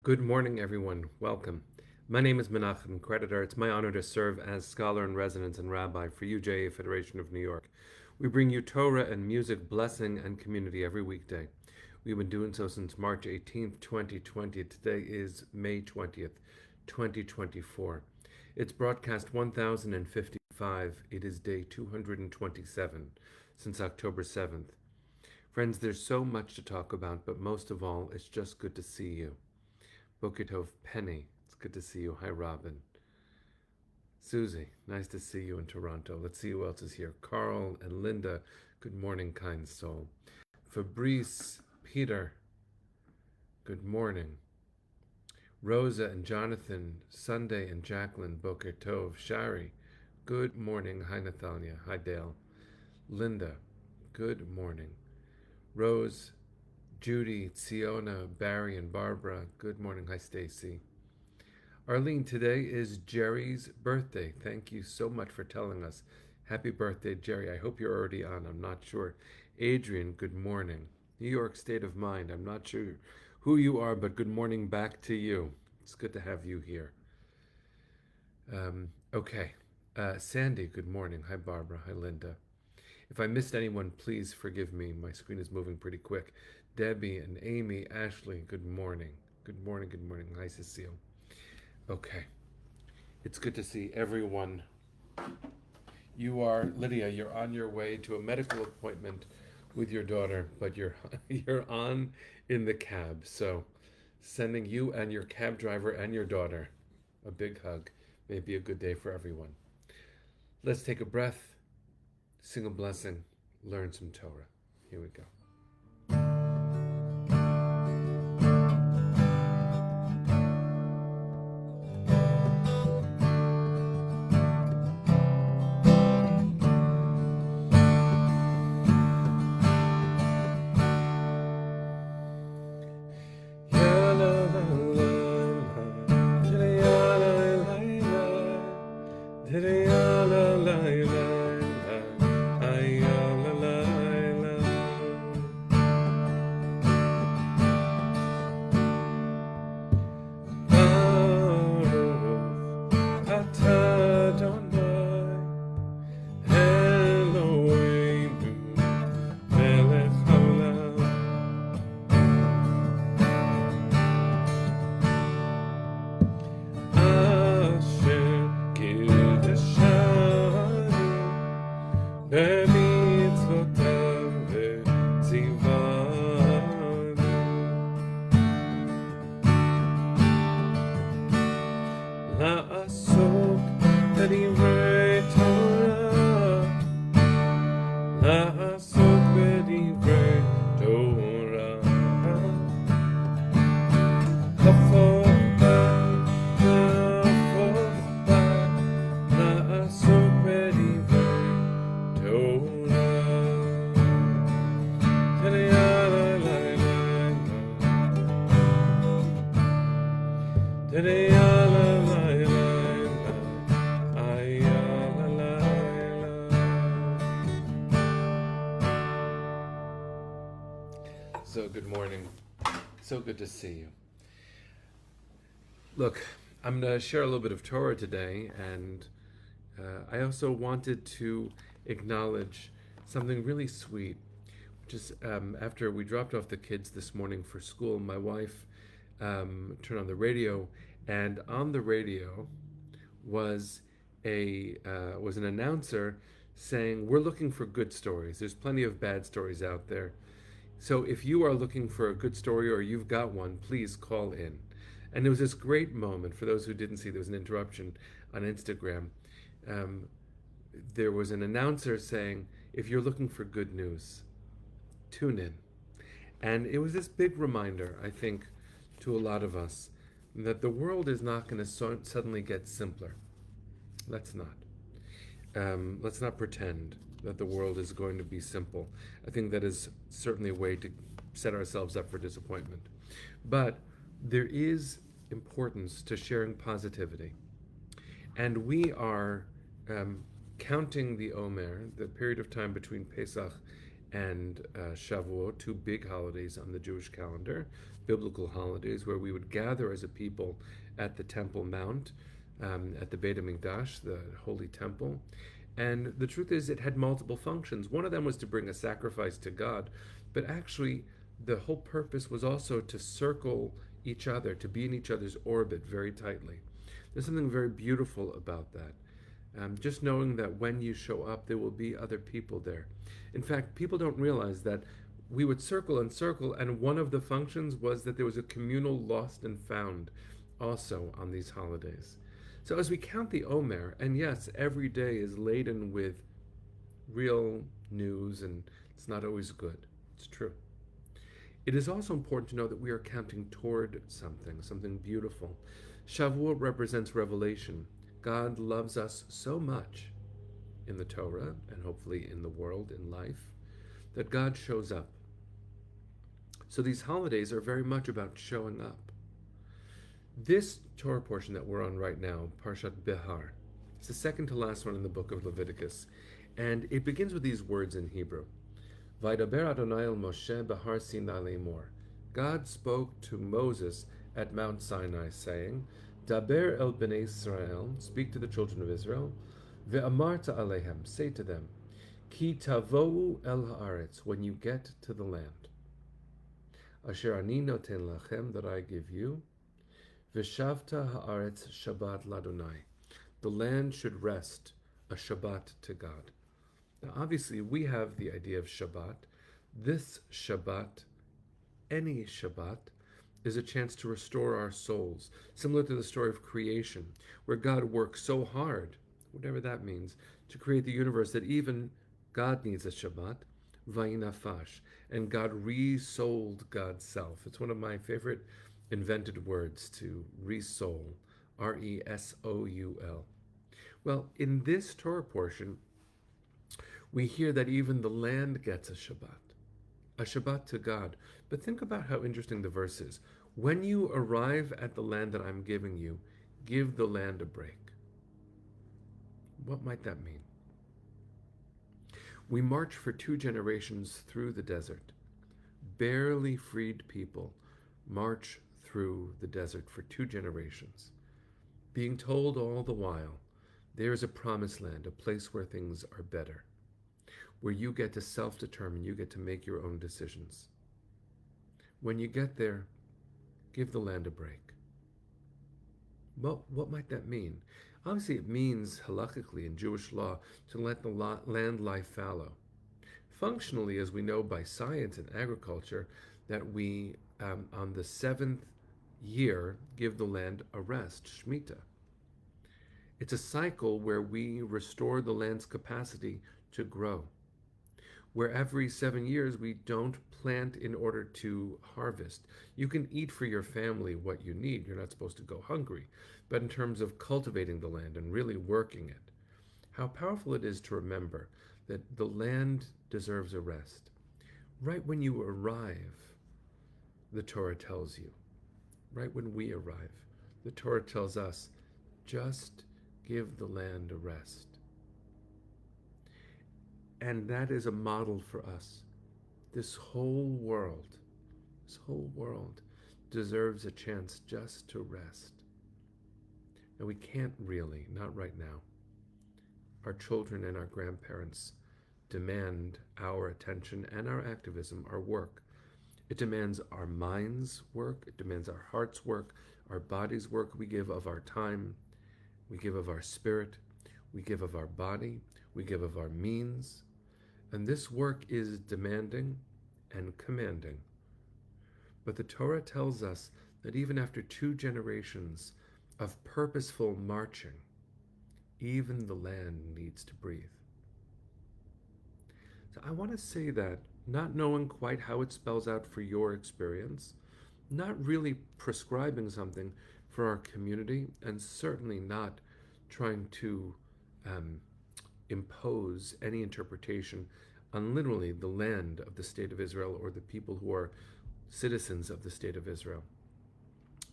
Good morning, everyone. Welcome. My name is Menachem Creditor. It's my honor to serve as scholar in residence and rabbi for UJA Federation of New York. We bring you Torah and music, blessing, and community every weekday. We've been doing so since March 18th, 2020. Today is May 20th, 2024. It's broadcast 1055. It is day 227 since October 7th. Friends, there's so much to talk about, but most of all, it's just good to see you. Boker Tov, Penny, it's good to see you. Hi, Robin. Susie, nice to see you in Toronto. Let's see who else is here. Carl and Linda, good morning, kind soul. Fabrice, Peter, good morning. Rosa and Jonathan, Sunday and Jacqueline, Boker Tov. Shari, good morning. Hi, Natalia. Hi, Dale. Linda, good morning. Rose, Judy, Tsiona, Barry, and Barbara, good morning. Hi, Stacy. Arlene, today is Jerry's birthday. Thank you so much for telling us. Happy birthday, Jerry. I hope you're already on. I'm not sure. Adrian, good morning. New York State of Mind. I'm not sure who you are, but good morning back to you. It's good to have you here. Okay. Sandy, good morning. Hi, Barbara. Hi, Linda. If I missed anyone, please forgive me. My screen is moving pretty quick. Debbie and Amy, Ashley, good morning. Good morning, good morning. Hi, Cecile. Okay. It's good to see everyone. Lydia, you're on your way to a medical appointment with your daughter, but you're on in the cab. So sending you and your cab driver and your daughter a big hug. May be a good day for everyone. Let's take a breath, sing a blessing, learn some Torah. Here we go. So good morning. So good to see you. Look, I'm going to share a little bit of Torah today, and I also wanted to acknowledge something really sweet. Just after we dropped off the kids this morning for school, my wife turned on the radio, and on the radio was was an announcer saying, "We're looking for good stories. There's plenty of bad stories out there. So if you are looking for a good story or you've got one, please call in." And there was this great moment. For those who didn't see, there was an interruption on Instagram. There was an announcer saying, "If you're looking for good news, tune in." And it was this big reminder, I think, to a lot of us that the world is not going to suddenly get simpler. Let's not. Let's not pretend that the world is going to be simple. I think that is certainly a way to set ourselves up for disappointment. But there is importance to sharing positivity. And we are counting the Omer, the period of time between Pesach and Shavuot, two big holidays on the Jewish calendar, biblical holidays, where we would gather as a people at the Temple Mount, at the Beit HaMikdash, the Holy Temple. And the truth is, it had multiple functions. One of them was to bring a sacrifice to God, but actually, the whole purpose was also to circle each other, to be in each other's orbit very tightly. There's something very beautiful about that. Just knowing that when you show up, there will be other people there. In fact, people don't realize that we would circle and circle, and one of the functions was that there was a communal lost and found also on these holidays. So as we count the Omer, and yes, every day is laden with real news, and it's not always good. It's true. It is also important to know that we are counting toward something, something beautiful. Shavuot represents revelation. God loves us so much in the Torah, and hopefully in the world, in life, that God shows up. So these holidays are very much about showing up. This Torah portion that we're on right now, Parshat Behar, is the second to last one in the book of Leviticus, and it begins with these words in Hebrew. Vaydaber Adonai el Moshe Behar Sinai Lemor. God spoke to Moses at Mount Sinai, saying, Daber el bnei Israel, speak to the children of Israel, ve'amarta alehem, say to them, Ki tavou el haaretz, when you get to the land. Asher ani noten lachem, that I give you, V'shavta haaretz Shabbat ladonai. The land should rest, a Shabbat to God. Now, obviously, we have the idea of Shabbat. This Shabbat, any Shabbat, is a chance to restore our souls, similar to the story of creation, where God works so hard, whatever that means, to create the universe that even God needs a Shabbat, vayinafash, and God resouled God's self. It's one of my favorite invented words, to resoul, Resoul. Well, in this Torah portion, we hear that even the land gets a Shabbat to God. But think about how interesting the verse is. When you arrive at the land that I'm giving you, give the land a break. What might that mean? We march for 2 generations through the desert. Barely freed people march through the desert for 2 generations, being told all the while, there is a promised land, a place where things are better, where you get to self-determine, you get to make your own decisions. When you get there, give the land a break. Well, what might that mean? Obviously, it means, halakhically, in Jewish law, to let the land lie fallow. Functionally, as we know by science and agriculture, that we, on the 7th year, give the land a rest, Shemitah. It's a cycle where we restore the land's capacity to grow, where every 7 years we don't plant in order to harvest. You can eat for your family what you need. You're not supposed to go hungry. But in terms of cultivating the land and really working it, how powerful it is to remember that the land deserves a rest. Right when you arrive, the Torah tells you. Right when we arrive, the Torah tells us, just give the land a rest. And that is a model for us. This whole world deserves a chance just to rest. And we can't really, not right now. Our children and our grandparents demand our attention and our activism, our work. It demands our minds' work, it demands our hearts' work, our bodies' work. We give of our time, we give of our spirit, we give of our body, we give of our means. And this work is demanding and commanding. But the Torah tells us that even after 2 generations of purposeful marching, even the land needs to breathe. So I want to say that, not knowing quite how it spells out for your experience, not really prescribing something for our community, and certainly not trying to impose any interpretation on literally the land of the State of Israel or the people who are citizens of the State of Israel.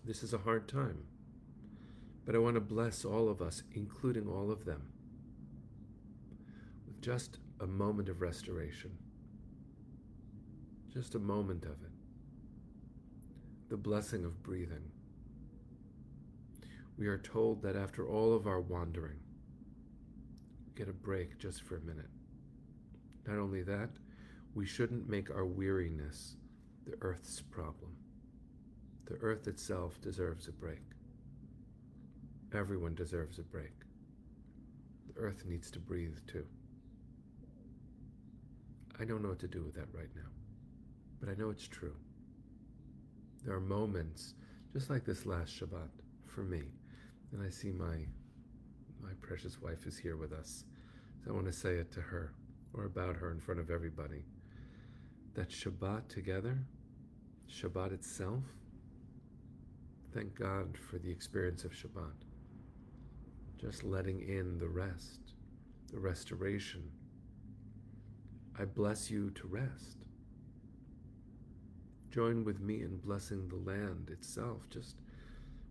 This is a hard time, but I want to bless all of us, including all of them, with just a moment of restoration. just a moment of it, the blessing of breathing. We are told that after all of our wandering, get a break just for a minute. Not only that, we shouldn't make our weariness the earth's problem. The earth itself deserves a break. Everyone deserves a break. The earth needs to breathe too. I don't know what to do with that right now, but I know it's true. There are moments, just like this last Shabbat, for me, and I see my precious wife is here with us, so I want to say it to her, or about her in front of everybody, that Shabbat together, Shabbat itself, thank God for the experience of Shabbat. Just letting in the rest, the restoration. I bless you to rest. Join with me in blessing the land itself, just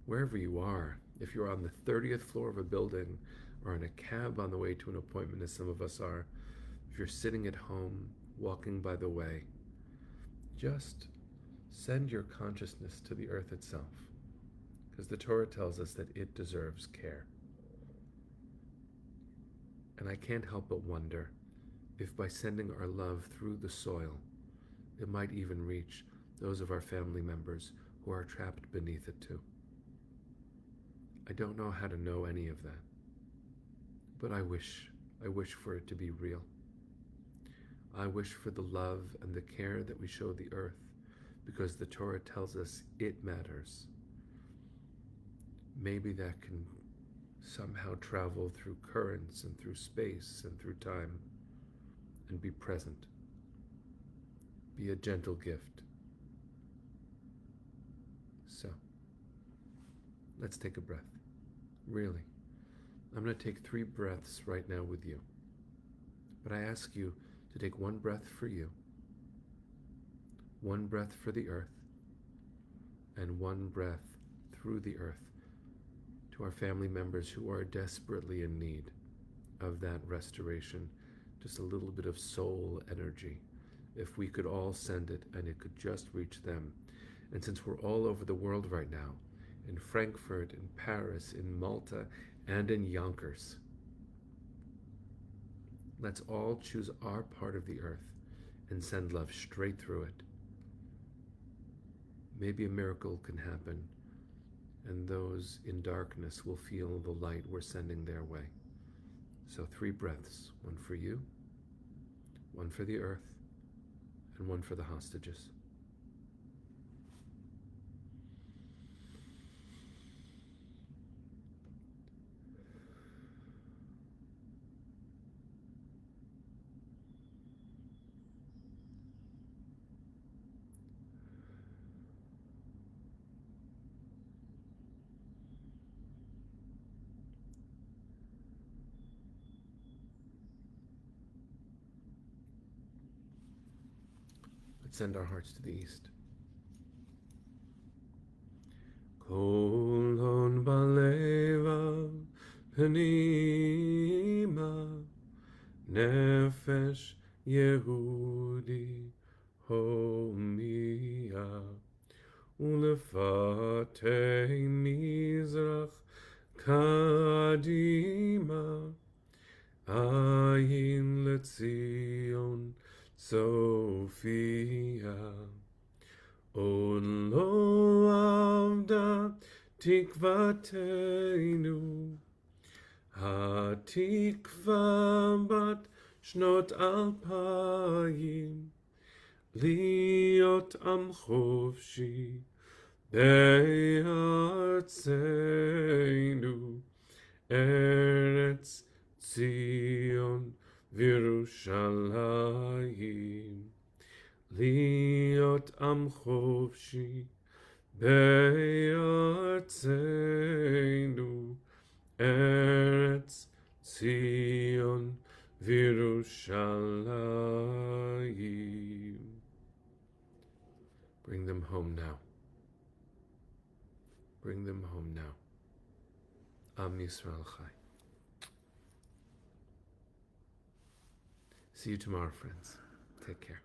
wherever you are. If you're on the 30th floor of a building or in a cab on the way to an appointment, as some of us are, if you're sitting at home, walking by the way, just send your consciousness to the earth itself, because the Torah tells us that it deserves care. And I can't help but wonder if by sending our love through the soil, it might even reach those of our family members who are trapped beneath it too. I don't know how to know any of that, but I wish for it to be real. I wish for the love and the care that we show the earth, because the Torah tells us it matters. Maybe that can somehow travel through currents and through space and through time and be present. Be a gentle gift. So, let's take a breath. Really. I'm going to take 3 breaths right now with you. But I ask you to take 1 breath for you, 1 breath for the earth, and 1 breath through the earth to our family members who are desperately in need of that restoration, just a little bit of soul energy. If we could all send it and it could just reach them. And since we're all over the world right now, in Frankfurt, in Paris, in Malta, and in Yonkers, let's all choose our part of the earth and send love straight through it. Maybe a miracle can happen, and those in darkness will feel the light we're sending their way. So 3 breaths, 1 for you, 1 for the earth, and 1 for the hostages. Let's send our hearts to the east. Kolon baleva penima nefesh Yehudi homia ulefatei mizrach kadima ayin letzion Sophia. On lo avda tikvatenu, hatikva bat shnot alpayim, liot am chofshi be'artzenu, Eretz Zion v'Yerushalayim. Liot am chofshi be'artzenu, Eretz Zion v'Yerushalayim. Bring them home now. Bring them home now. Am Yisrael Chai. See you tomorrow, friends. Take care.